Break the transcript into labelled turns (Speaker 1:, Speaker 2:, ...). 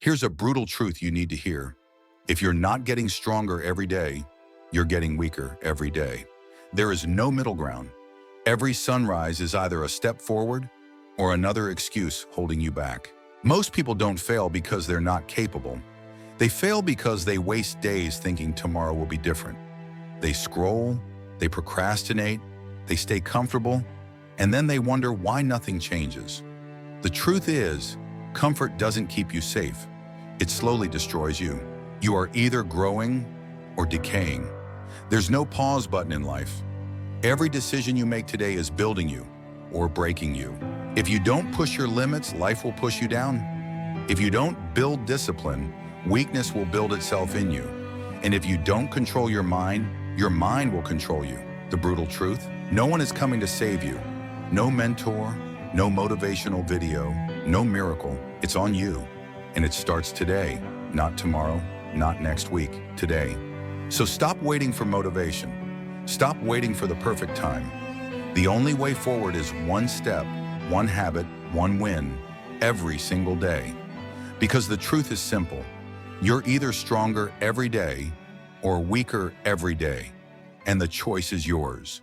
Speaker 1: Here's a brutal truth you need to hear. If you're not getting stronger every day, you're getting weaker every day. There is no middle ground. Every sunrise is either a step forward or another excuse holding you back. Most people don't fail because they're not capable. They fail because they waste days thinking tomorrow will be different. They scroll, they procrastinate, they stay comfortable, and then they wonder why nothing changes. The truth is, comfort doesn't keep you safe. It slowly destroys you. You are either growing or decaying. There's no pause button in life. Every decision you make today is building you or breaking you. If you don't push your limits, life will push you down. If you don't build discipline, weakness will build itself in you. And if you don't control your mind will control you. The brutal truth: no one is coming to save you. No mentor, no motivational video, no miracle. It's on you. And it starts today, not tomorrow, not next week, today. So stop waiting for motivation. Stop waiting for the perfect time. The only way forward is one step, one habit, one win, every single day. Because the truth is simple. You're either stronger every day or weaker every day, and the choice is yours.